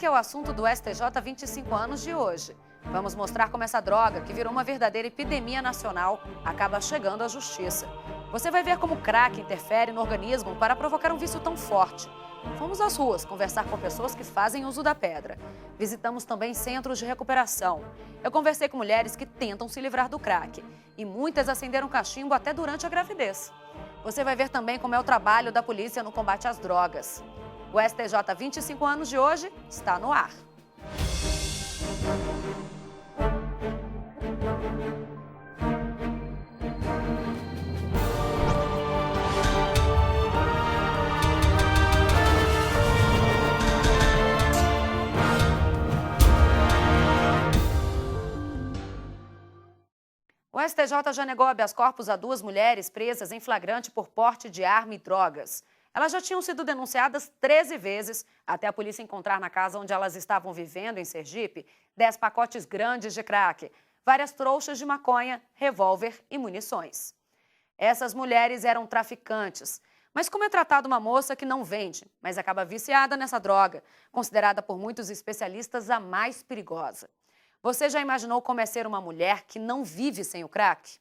é o assunto do STJ 25 anos de hoje. Vamos mostrar como essa droga, que virou uma verdadeira epidemia nacional, acaba chegando à justiça. Você vai ver como o crack interfere no organismo para provocar um vício tão forte. Fomos às ruas conversar com pessoas que fazem uso da pedra. Visitamos também centros de recuperação. Eu conversei com mulheres que tentam se livrar do crack. E muitas acenderam cachimbo até durante a gravidez. Você vai ver também como é o trabalho da polícia no combate às drogas. O STJ 25 anos de hoje está no ar. O STJ já negou habeas corpus a 2 mulheres presas em flagrante por porte de arma e drogas. Elas já tinham sido denunciadas 13 vezes, até a polícia encontrar na casa onde elas estavam vivendo, em Sergipe, 10 pacotes grandes de crack, várias trouxas de maconha, revólver e munições. Essas mulheres eram traficantes. Mas como é tratada uma moça que não vende, mas acaba viciada nessa droga, considerada por muitos especialistas a mais perigosa? Você já imaginou como é ser uma mulher que não vive sem o crack?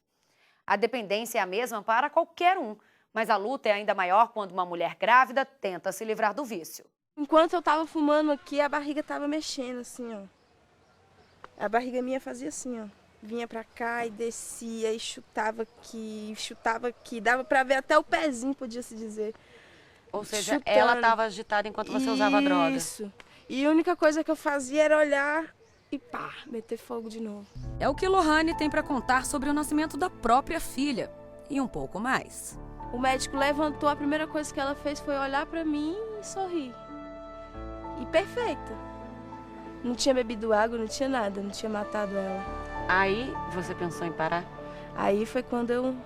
A dependência é a mesma para qualquer um, mas a luta é ainda maior quando uma mulher grávida tenta se livrar do vício. Enquanto eu tava fumando aqui, a barriga tava mexendo assim, ó. A barriga minha fazia assim, ó. Vinha pra cá e descia e chutava aqui. Dava pra ver até o pezinho, podia se dizer. Ou seja, chutando. ela estava agitada enquanto você usava a droga. Isso. E a única coisa que eu fazia era olhar e pá, meter fogo de novo. É o que Lohane tem para contar sobre o nascimento da própria filha. E um pouco mais. O médico levantou, a primeira coisa que ela fez foi olhar pra mim e sorrir. E perfeita. Não tinha bebido água, não tinha nada, não tinha matado ela. Aí você pensou em parar? Aí foi quando eu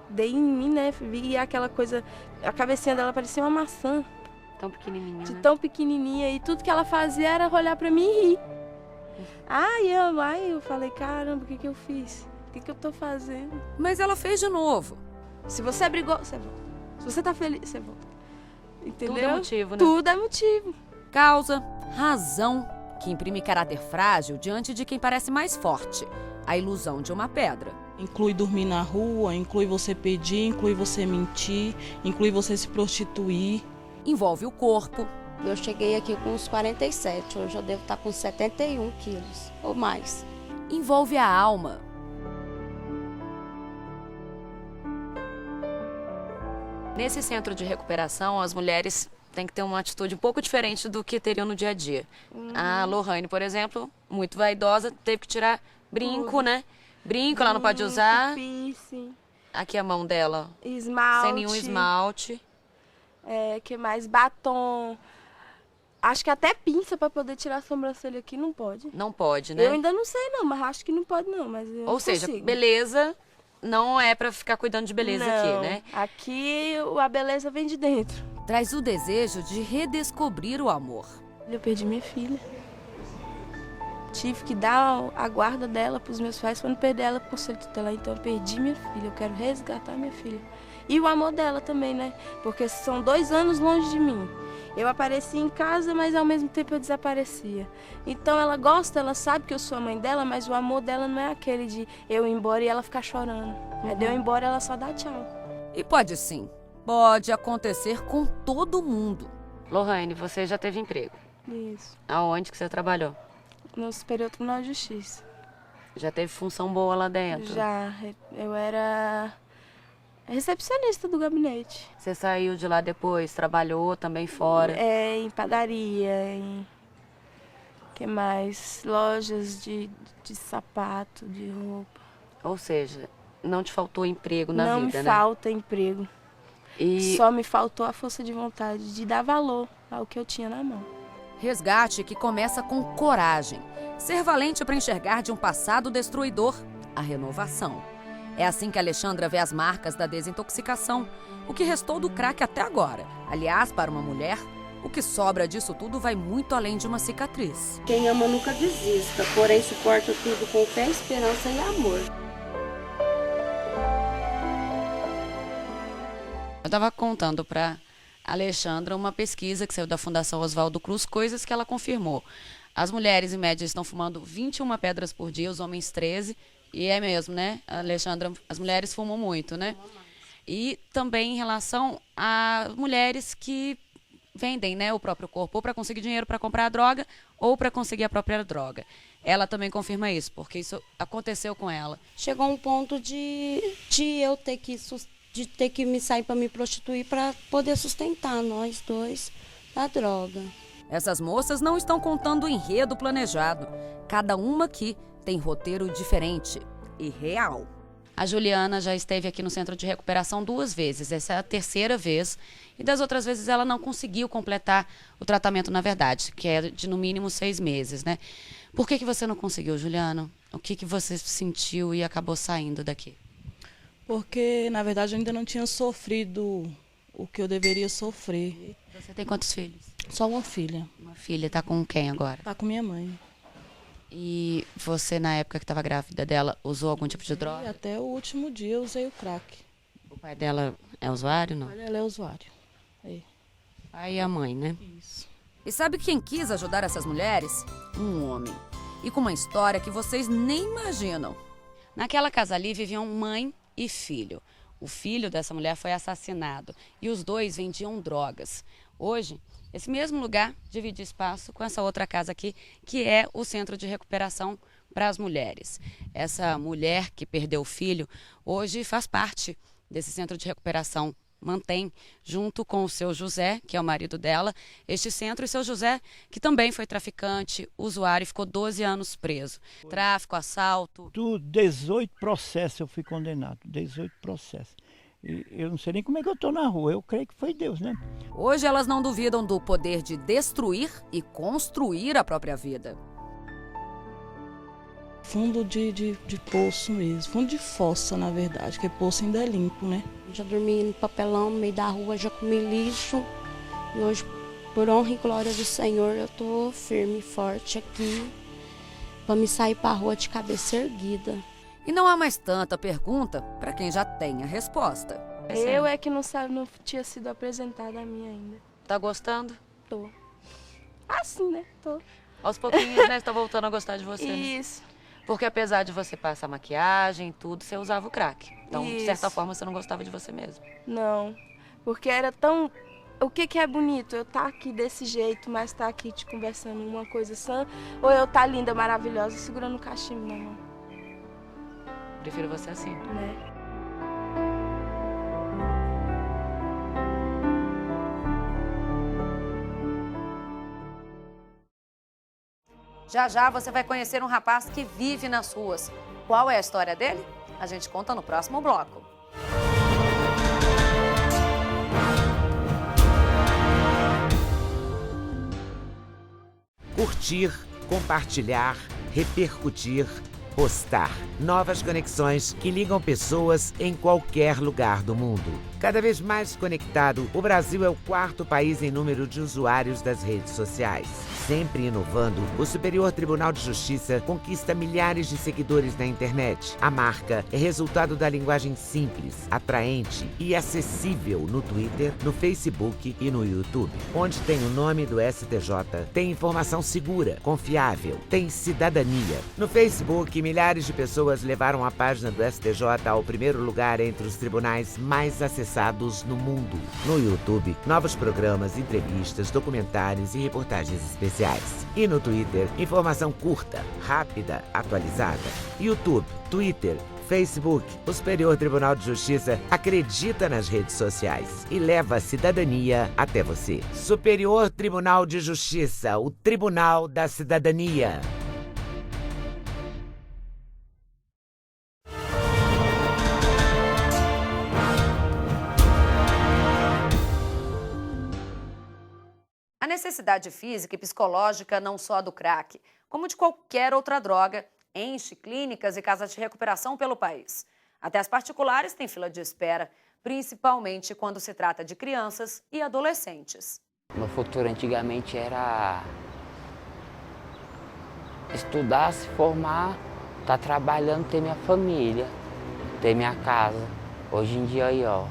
dei em mim, né? Vi aquela coisa, a cabecinha dela parecia uma maçã. Tão pequenininha, de né? tão pequenininha. E tudo que ela fazia era olhar pra mim e rir. Aí eu falei, caramba, o que eu fiz? O que eu tô fazendo? Mas ela fez de novo. Se você brigou, você volta. Se você tá feliz, você volta. Entendeu? Tudo é motivo, né? Tudo é motivo. Causa, razão, que imprime caráter frágil diante de quem parece mais forte. A ilusão de uma pedra. Inclui dormir na rua, inclui você pedir, inclui você mentir, inclui você se prostituir. Envolve o corpo. Eu cheguei aqui com uns 47, hoje eu devo estar com 71 quilos ou mais. Envolve a alma. Nesse centro de recuperação, as mulheres têm que ter uma atitude um pouco diferente do que teriam no dia a dia. A Lohane, por exemplo, muito vaidosa, teve que tirar brinco, né? Brinco ela não pode usar. Piercing, Aqui a mão dela, esmalte. sem nenhum esmalte. Que mais? Batom. Acho que até pinça pra poder tirar a sobrancelha aqui não pode. Não pode, né? Eu ainda não sei não, mas acho que não pode não. Mas eu Ou seja, consigo. beleza não é pra ficar cuidando de beleza não, aqui, né? Aqui a beleza vem de dentro. Traz o desejo de redescobrir o amor. Eu perdi minha filha. Tive que dar a guarda dela pros meus pais quando perder ela por conselho tutelar. Então eu perdi minha filha, eu quero resgatar minha filha. E o amor dela também, né? Porque são 2 anos longe de mim. Eu aparecia em casa, mas ao mesmo tempo eu desaparecia. Então ela gosta, ela sabe que eu sou a mãe dela, mas o amor dela não é aquele de eu ir embora e ela ficar chorando. É de eu ir embora e ela só dá tchau. E pode sim, pode acontecer com todo mundo. Lohane, você já teve emprego. Isso. Aonde que você trabalhou? No Superior Tribunal de Justiça. Já teve função boa lá dentro? Já, eu era recepcionista do gabinete. Você saiu de lá depois, trabalhou também fora? Em padaria, em... que mais? Lojas de sapato, de roupa. Ou seja, não te faltou emprego na Não vida, me né? falta emprego. E Só me faltou a força de vontade de dar valor ao que eu tinha na mão. resgate que começa com coragem. Ser valente para enxergar de um passado destruidor a renovação. É assim que Alexandra vê as marcas da desintoxicação, o que restou do crack até agora. Aliás, para uma mulher, o que sobra disso tudo vai muito além de uma cicatriz. Quem ama nunca desista, porém suporta tudo com fé, esperança e amor. Eu estava contando para Alexandra, uma pesquisa que saiu da Fundação Oswaldo Cruz, coisas que ela confirmou. As mulheres, em média, estão fumando 21 pedras por dia, os homens 13. E é mesmo, né, Alexandra? As mulheres fumam muito, né? E também em relação a mulheres que vendem, né, o próprio corpo, ou para conseguir dinheiro para comprar a droga, ou para conseguir a própria droga. Ela também confirma isso, porque isso aconteceu com ela. Chegou um ponto de eu ter que me sair para me prostituir para poder sustentar nós dois da droga. Essas moças não estão contando o enredo planejado. Cada uma aqui tem roteiro diferente e real. A Juliana já esteve aqui no centro de recuperação 2 vezes, essa é a 3ª vez. E das outras vezes ela não conseguiu completar o tratamento, na verdade, que é de no mínimo 6 meses, né? Por que você não conseguiu, Juliana? O que você sentiu e acabou saindo daqui? Porque, na verdade, eu ainda não tinha sofrido o que eu deveria sofrer. Você tem quantos filhos? Só uma filha. Uma filha. Tá com quem agora? Tá com minha mãe. E você, na época que estava grávida dela, usou algum tipo de droga? E até o último dia eu usei o crack. O pai dela é usuário, não? O pai dela é usuário. É. Pai e a mãe, né? Isso. E sabe quem quis ajudar essas mulheres? Um homem. E com uma história que vocês nem imaginam. Naquela casa ali viviam mãe e filho. O filho dessa mulher foi assassinado e os dois vendiam drogas. Hoje, esse mesmo lugar divide espaço com essa outra casa aqui, que é o centro de recuperação para as mulheres. Essa mulher que perdeu o filho, hoje faz parte desse centro de recuperação. Mantém, junto com o seu José, que é o marido dela, este centro, e seu José, que também foi traficante, usuário, e ficou 12 anos preso. Tráfico, assalto. 18 processos eu fui condenado, 18 processos. E eu não sei nem como é que eu estou na rua, eu creio que foi Deus, né? Hoje elas não duvidam do poder de destruir e construir a própria vida. Fundo de poço mesmo, fundo de fossa, na verdade, porque poço ainda é limpo, né? Já dormi no papelão, no meio da rua, já comi lixo. E hoje, por honra e glória do Senhor, eu tô firme e forte aqui para me sair para a rua de cabeça erguida. E não há mais tanta pergunta para quem já tem a resposta. Eu é que não tinha sido apresentada a mim ainda. Tá gostando? Tô. Assim, né? Tô. Aos pouquinhos, né? Você tá voltando a gostar de você, né? Isso. Porque apesar de você passar maquiagem e tudo, você usava o crack. Então, de certa Isso. forma, você não gostava de você mesmo. Não. Porque era tão... O que é bonito? Eu tá aqui desse jeito, mas tá aqui te conversando uma coisa sã. Ou eu tá linda, maravilhosa, segurando o cachimbo na mão. Prefiro você assim. Né? Já já você vai conhecer um rapaz que vive nas ruas. Qual é a história dele? A gente conta no próximo bloco. Curtir, compartilhar, repercutir, postar. Novas conexões que ligam pessoas em qualquer lugar do mundo. Cada vez mais conectado, o Brasil é o 4º país em número de usuários das redes sociais. Sempre inovando, o Superior Tribunal de Justiça conquista milhares de seguidores na internet. A marca é resultado da linguagem simples, atraente e acessível no Twitter, no Facebook e no YouTube. Onde tem o nome do STJ, tem informação segura, confiável, tem cidadania. No Facebook, milhares de pessoas levaram a página do STJ ao primeiro lugar entre os tribunais mais acessados no mundo. No YouTube, novos programas, entrevistas, documentários e reportagens especiais. E no Twitter, informação curta, rápida, atualizada. YouTube, Twitter, Facebook, o Superior Tribunal de Justiça acredita nas redes sociais e leva a cidadania até você. Superior Tribunal de Justiça, o Tribunal da Cidadania. A necessidade física e psicológica não só do crack, como de qualquer outra droga, enche clínicas e casas de recuperação pelo país. Até as particulares têm fila de espera, principalmente quando se trata de crianças e adolescentes. Meu futuro antigamente era estudar, se formar, estar trabalhando, ter minha família, ter minha casa. Hoje em dia aí, ó,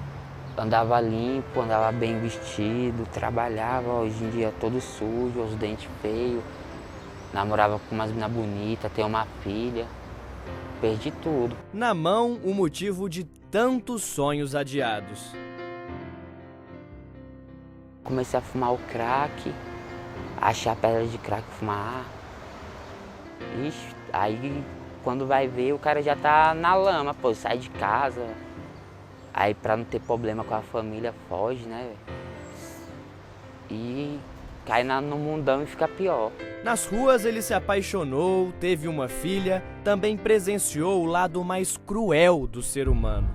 andava limpo, andava bem vestido, trabalhava, hoje em dia todo sujo, os dentes feios, namorava com umas meninas bonitas, tenho uma filha, perdi tudo. Na mão, o motivo de tantos sonhos adiados. Comecei a fumar o crack, achar pedra de crack, fumar. Ixi, aí quando vai ver o cara já tá na lama, pô, sai de casa. Aí pra não ter problema com a família, foge, né? E cai no mundão e fica pior. Nas ruas ele se apaixonou, teve uma filha, também presenciou o lado mais cruel do ser humano.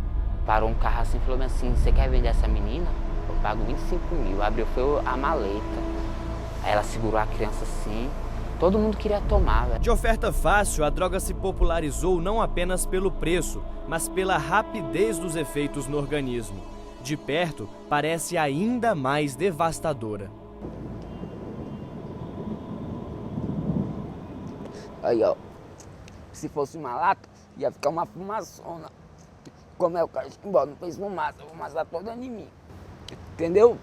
Parou um carro assim e falou assim, você quer vender essa menina? Eu pago 25 mil. Abriu, foi a maleta. Aí ela segurou a criança assim. Todo mundo queria tomar, velho. De oferta fácil, a droga se popularizou não apenas pelo preço, mas pela rapidez dos efeitos no organismo. De perto, parece ainda mais devastadora. Aí, ó. Se fosse uma lata, ia ficar uma fumaçona. Como é o cachimbo, não fez fumaça, a fumaça toda em mim. Entendeu?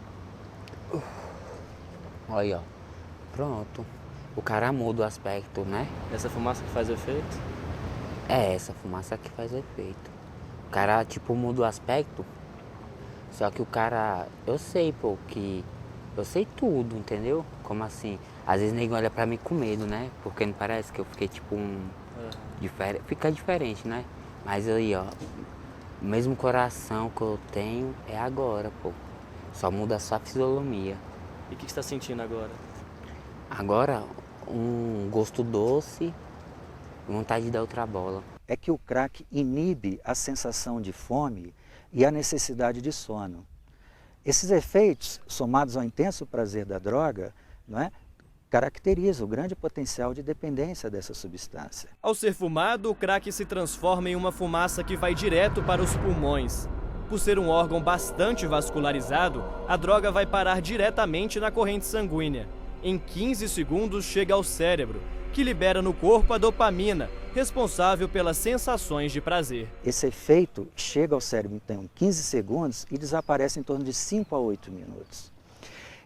Aí, ó. Pronto. O cara muda o aspecto, né? Essa fumaça que faz o efeito? É essa fumaça que faz o efeito. O cara, tipo, muda o aspecto. Só que o cara... Eu sei, pô, que... Eu sei tudo, entendeu? Como assim? Às vezes ninguém olha pra mim com medo, né? Porque não parece que eu fiquei, tipo, Fica diferente, né? Mas aí, ó... O mesmo coração que eu tenho é agora, pô. Só muda só a fisionomia. E o que você tá sentindo agora? Agora, um gosto doce e vontade de dar outra bola. É que o crack inibe a sensação de fome e a necessidade de sono. Esses efeitos, somados ao intenso prazer da droga, não é, caracterizam o grande potencial de dependência dessa substância. Ao ser fumado, o crack se transforma em uma fumaça que vai direto para os pulmões. Por ser um órgão bastante vascularizado, a droga vai parar diretamente na corrente sanguínea. Em 15 segundos chega ao cérebro, que libera no corpo a dopamina, responsável pelas sensações de prazer. Esse efeito chega ao cérebro então, em 15 segundos e desaparece em torno de 5 a 8 minutos.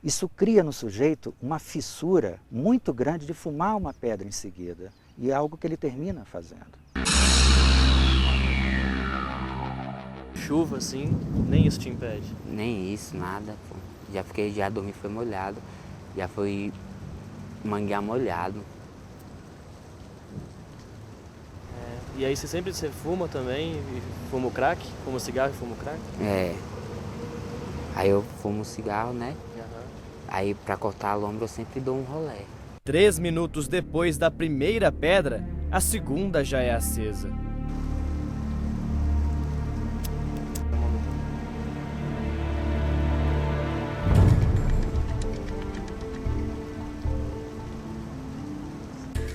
Isso cria no sujeito uma fissura muito grande de fumar uma pedra em seguida, e é algo que ele termina fazendo. Chuva, assim, nem isso te impede? Nem isso, nada, pô. Já dormi, foi molhado. Já foi manguear molhado. E aí você fuma também? E fuma o crack? Fuma cigarro e fuma o crack? É. Aí eu fumo cigarro, né? Uhum. Aí pra cortar a lombra eu sempre dou um rolê. 3 minutos depois da primeira pedra, a segunda já é acesa.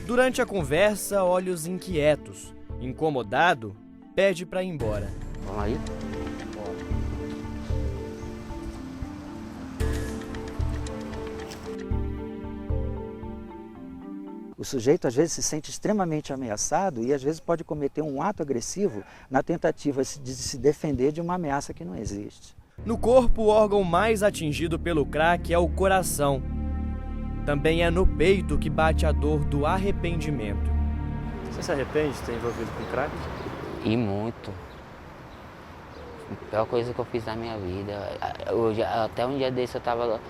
Durante a conversa, olhos inquietos. Incomodado, pede para ir embora. Vamos aí? O sujeito às vezes se sente extremamente ameaçado e às vezes pode cometer um ato agressivo na tentativa de se defender de uma ameaça que não existe. No corpo, o órgão mais atingido pelo crack é o coração. Também é no peito que bate a dor do arrependimento. Você se arrepende de ter envolvido com crack? E muito. A pior coisa que eu fiz na minha vida. Até um dia desse eu tava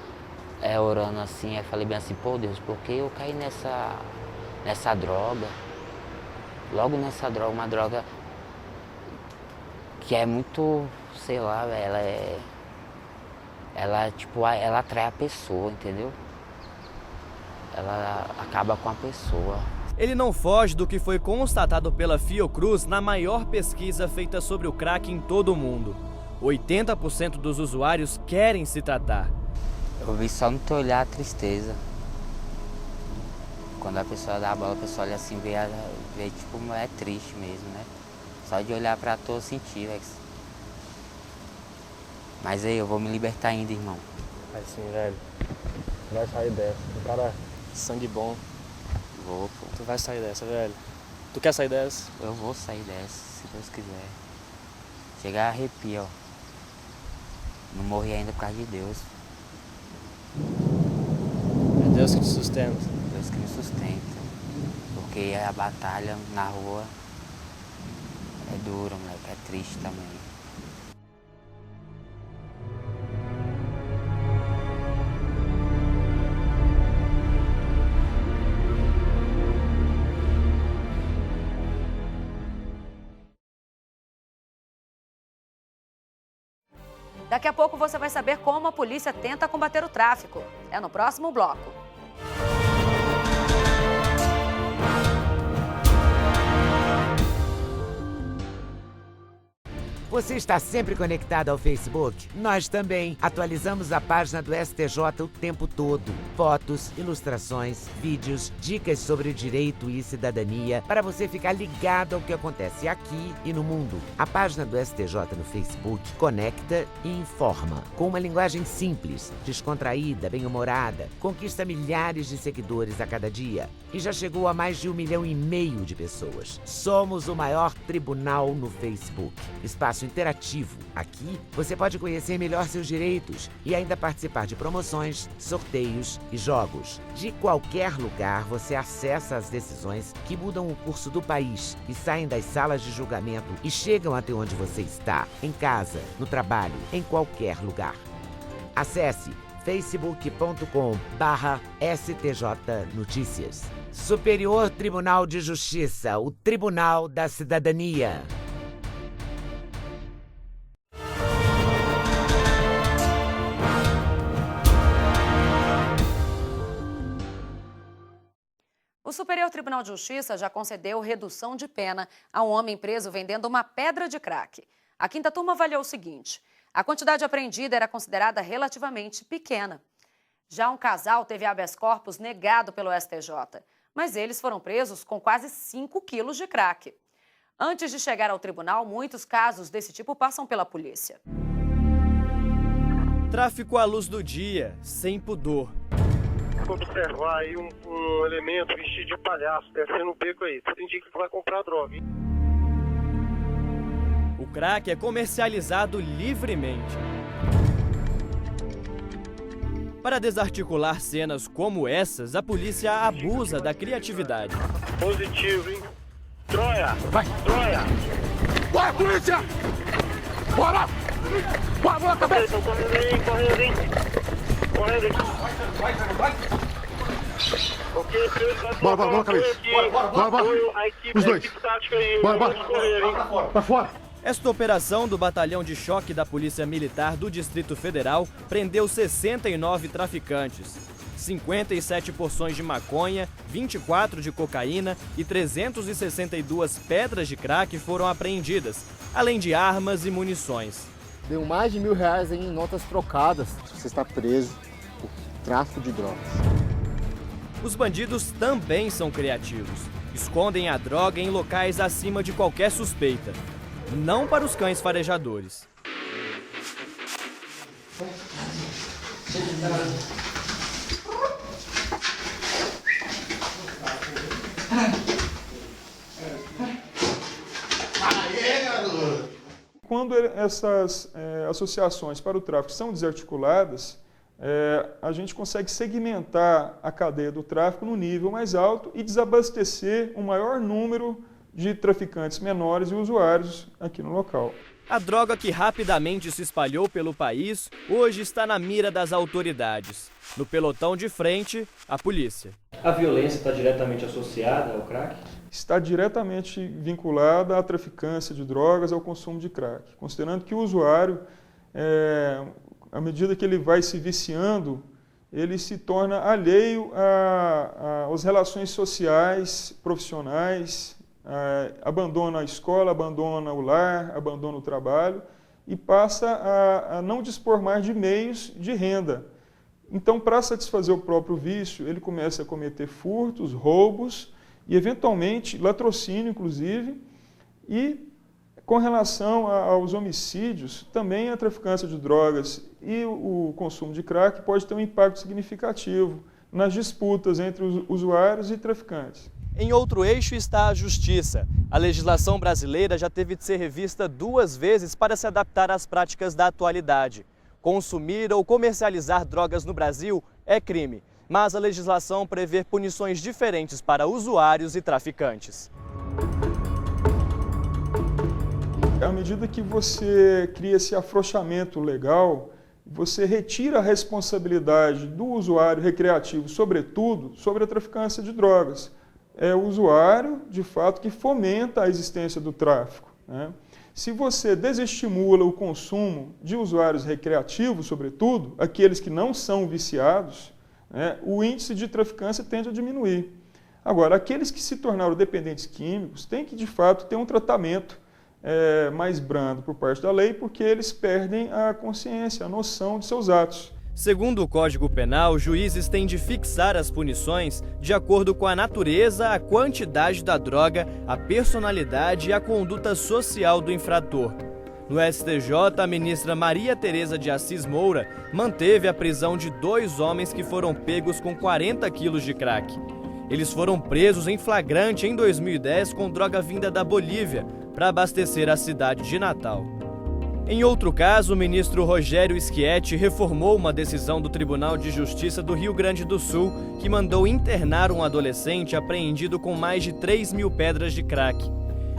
orando assim, aí falei bem assim, pô Deus, por que eu caí nessa droga? Logo nessa droga, uma droga que é muito, sei lá, ela atrai a pessoa, entendeu? Ela acaba com a pessoa. Ele não foge do que foi constatado pela Fiocruz na maior pesquisa feita sobre o crack em todo o mundo. 80% dos usuários querem se tratar. Eu vi só no teu olhar a tristeza. Quando a pessoa dá a bola, a pessoa olha assim, vê tipo, é triste mesmo, né? Só de olhar pra tu eu senti, velho. Mas aí, eu vou me libertar ainda, irmão. Vai sim, velho. Tu vai sair dessa. Um cara sangue bom. Vou, pô. Tu vai sair dessa, velho. Tu quer sair dessa? Eu vou sair dessa, se Deus quiser. Chegar a arrepio, ó. Não morri ainda por causa de Deus. É Deus que te sustenta. Deus que me sustenta. Porque a batalha na rua é dura, moleque, é triste também. Daqui a pouco você vai saber como a polícia tenta combater o tráfico. É no próximo bloco. Você está sempre conectado ao Facebook? Nós também. Atualizamos a página do STJ o tempo todo. Fotos, ilustrações, vídeos, dicas sobre direito e cidadania para você ficar ligado ao que acontece aqui e no mundo. A página do STJ no Facebook conecta e informa. Com uma linguagem simples, descontraída, bem-humorada, conquista milhares de seguidores a cada dia e já chegou a mais de 1,5 milhão de pessoas. Somos o maior tribunal no Facebook. Espaço interativo. Aqui você pode conhecer melhor seus direitos e ainda participar de promoções, sorteios e jogos. De qualquer lugar você acessa as decisões que mudam o curso do país e saem das salas de julgamento e chegam até onde você está, em casa, no trabalho, em qualquer lugar. Acesse facebook.com/STJ Notícias. Superior Tribunal de Justiça, o Tribunal da Cidadania. O Superior Tribunal de Justiça já concedeu redução de pena a um homem preso vendendo uma pedra de crack. A quinta turma avaliou o seguinte: a quantidade apreendida era considerada relativamente pequena. Já um casal teve habeas corpus negado pelo STJ, mas eles foram presos com quase 5 quilos de crack. Antes de chegar ao tribunal, muitos casos desse tipo passam pela polícia. Tráfico à luz do dia, sem pudor. Observar aí um elemento vestido de palhaço descendo o beco aí. Você indica que vai comprar droga, hein? O crack é comercializado livremente. Para desarticular cenas como essas, a polícia abusa da criatividade. Positivo, hein? Troia! Vai! Troia! Bora, polícia! Bora! Bora, bora, cabeça! Estão correndo aí, correndo, hein? Correndo aí. Vai! Ok, bora, cabeça! Bora! Os dois! Bora! Pra fora! Esta operação do Batalhão de Choque da Polícia Militar do Distrito Federal prendeu 69 traficantes. 57 porções de maconha, 24 de cocaína e 362 pedras de crack foram apreendidas, além de armas e munições. Deu mais de R$1.000 em notas trocadas. Você está preso por tráfico de drogas. Os bandidos também são criativos. Escondem a droga em locais acima de qualquer suspeita. Não para os cães farejadores. Quando essas associações para o tráfico são desarticuladas, a gente consegue segmentar a cadeia do tráfico no nível mais alto e desabastecer um maior número de traficantes menores e usuários aqui no local. A droga que rapidamente se espalhou pelo país, hoje está na mira das autoridades. No pelotão de frente, a polícia. A violência está diretamente associada ao crack? Está diretamente vinculada à traficância de drogas, ao consumo de crack. Considerando que o usuário, à medida que ele vai se viciando, ele se torna alheio às relações sociais, profissionais, abandona a escola, abandona o lar, abandona o trabalho e passa a não dispor mais de meios de renda. Então, para satisfazer o próprio vício, ele começa a cometer furtos, roubos e, eventualmente, latrocínio, inclusive. E, com relação aos homicídios, também a traficância de drogas e o consumo de crack pode ter um impacto significativo nas disputas entre os usuários e traficantes. Em outro eixo está a justiça. A legislação brasileira já teve de ser revista 2 vezes para se adaptar às práticas da atualidade. Consumir ou comercializar drogas no Brasil é crime, mas a legislação prevê punições diferentes para usuários e traficantes. À medida que você cria esse afrouxamento legal, você retira a responsabilidade do usuário recreativo, sobretudo, sobre a traficância de drogas. É o usuário, de fato, que fomenta a existência do tráfico, né? Se você desestimula o consumo de usuários recreativos, sobretudo, aqueles que não são viciados, né, o índice de traficância tende a diminuir. Agora, aqueles que se tornaram dependentes químicos têm que, de fato, ter um tratamento mais brando por parte da lei, porque eles perdem a consciência, a noção de seus atos. Segundo o Código Penal, juízes têm de fixar as punições de acordo com a natureza, a quantidade da droga, a personalidade e a conduta social do infrator. No STJ, a ministra Maria Tereza de Assis Moura manteve a prisão de 2 homens que foram pegos com 40 quilos de crack. Eles foram presos em flagrante em 2010 com droga vinda da Bolívia para abastecer a cidade de Natal. Em outro caso, o ministro Rogério Schietti reformou uma decisão do Tribunal de Justiça do Rio Grande do Sul que mandou internar um adolescente apreendido com mais de 3.000 pedras de crack.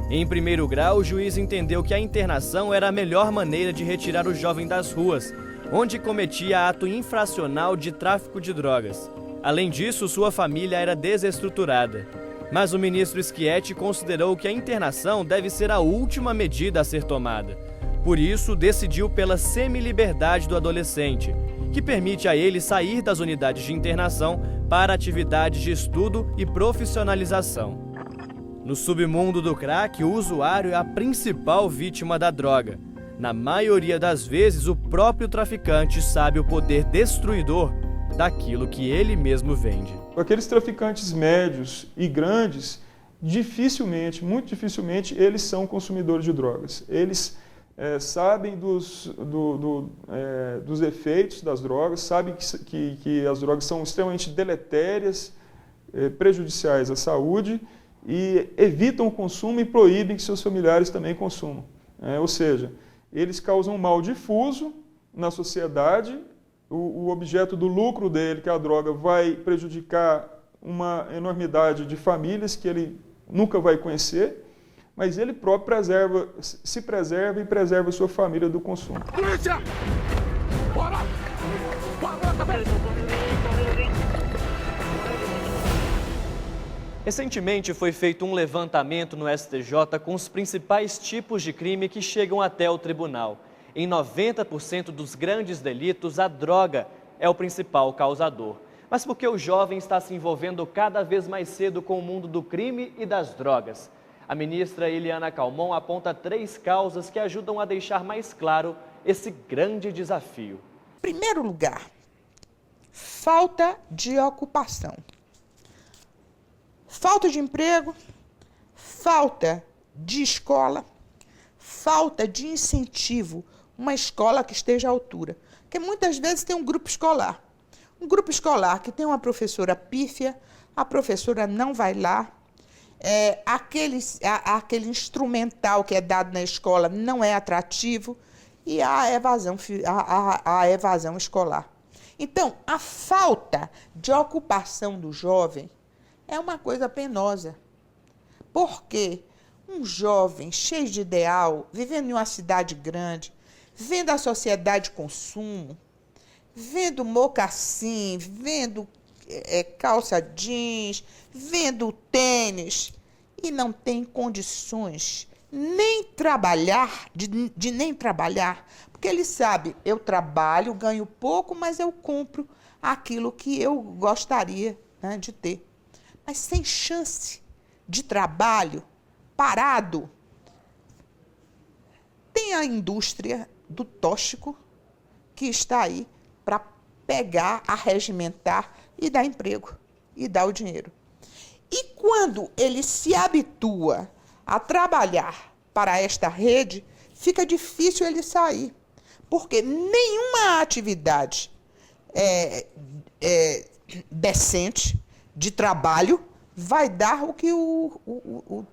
Em primeiro grau, o juiz entendeu que a internação era a melhor maneira de retirar o jovem das ruas, onde cometia ato infracional de tráfico de drogas. Além disso, sua família era desestruturada. Mas o ministro Schietti considerou que a internação deve ser a última medida a ser tomada. Por isso, decidiu pela semiliberdade do adolescente, que permite a ele sair das unidades de internação para atividades de estudo e profissionalização. No submundo do crack, o usuário é a principal vítima da droga. Na maioria das vezes, o próprio traficante sabe o poder destruidor daquilo que ele mesmo vende. Aqueles traficantes médios e grandes, muito dificilmente, eles são consumidores de drogas. Eles sabem dos efeitos das drogas, sabem que as drogas são extremamente deletérias, prejudiciais à saúde, e evitam o consumo e proíbem que seus familiares também consumam. Ou seja, eles causam um mal difuso na sociedade. O objeto do lucro dele, que é a droga, vai prejudicar uma enormidade de famílias que ele nunca vai conhecer, mas ele próprio se preserva e preserva a sua família do consumo. Polícia! Bora! Bora, cabeça! Recentemente foi feito um levantamento no STJ com os principais tipos de crime que chegam até o tribunal. Em 90% dos grandes delitos, a droga é o principal causador. Mas por que o jovem está se envolvendo cada vez mais cedo com o mundo do crime e das drogas? A ministra Eliana Calmon aponta 3 causas que ajudam a deixar mais claro esse grande desafio. Em primeiro lugar, falta de ocupação. Falta de emprego, falta de escola, falta de incentivo, uma escola que esteja à altura. Porque muitas vezes tem um grupo escolar que tem uma professora pífia, a professora não vai lá, aquele instrumental que é dado na escola não é atrativo e há a evasão escolar. Então, a falta de ocupação do jovem é uma coisa penosa, porque um jovem cheio de ideal, vivendo em uma cidade grande, vendo a sociedade de consumo, vendo mocassim, vendo calça jeans, vendo tênis, e não tem condições nem trabalhar, de nem trabalhar, porque ele sabe, eu trabalho, ganho pouco, mas eu compro aquilo que eu gostaria, né, de ter. Mas sem chance de trabalho, parado. Tem a indústria do tóxico que está aí para pegar, arregimentar e dar emprego, e dar o dinheiro. E quando ele se habitua a trabalhar para esta rede, fica difícil ele sair, porque nenhuma atividade decente de trabalho vai dar o que o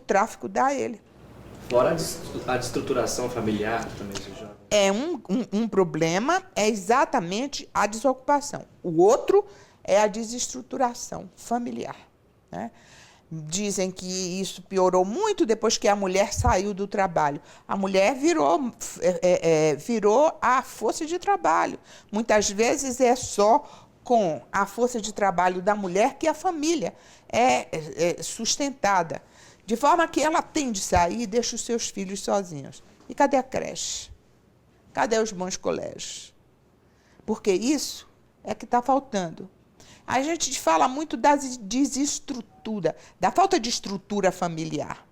tráfico dá a ele. Fora a destruturação familiar também, seu jovem. é um problema, é exatamente a desocupação. O outro é a desestruturação familiar, né? Dizem que isso piorou muito depois que a mulher saiu do trabalho. A mulher virou a força de trabalho. Muitas vezes é só com a força de trabalho da mulher que a família é sustentada. De forma que ela tem de sair e deixa os seus filhos sozinhos. E cadê a creche? Cadê os bons colégios? Porque isso é que está faltando. A gente fala muito da desestrutura, da falta de estrutura familiar.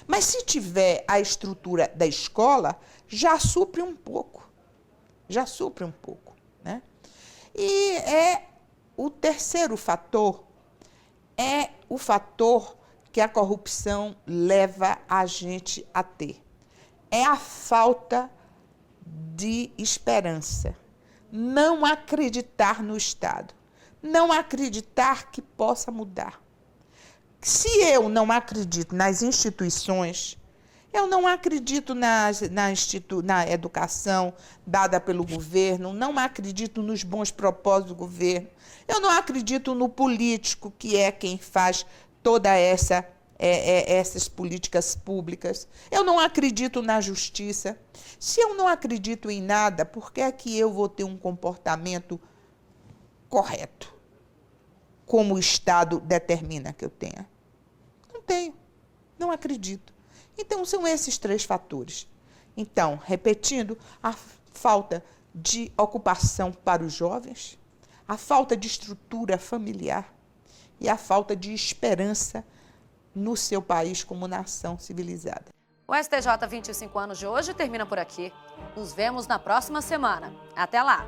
Mas se tiver a estrutura da escola, já supre um pouco. Já supre um pouco, né? E o terceiro fator é o fator que a corrupção leva a gente a ter. É a falta de esperança. Não acreditar no Estado. Não acreditar que possa mudar. Se eu não acredito nas instituições, eu não acredito na educação dada pelo governo, não acredito nos bons propósitos do governo, eu não acredito no político, que é quem faz toda essas políticas públicas, eu não acredito na justiça. Se eu não acredito em nada, por que é que eu vou ter um comportamento correto, como o Estado determina que eu tenha? Não tenho, não acredito. Então, são esses 3 fatores. Então, repetindo, a falta de ocupação para os jovens, a falta de estrutura familiar e a falta de esperança no seu país como nação civilizada. O STJ 25 anos de hoje termina por aqui. Nos vemos na próxima semana. Até lá!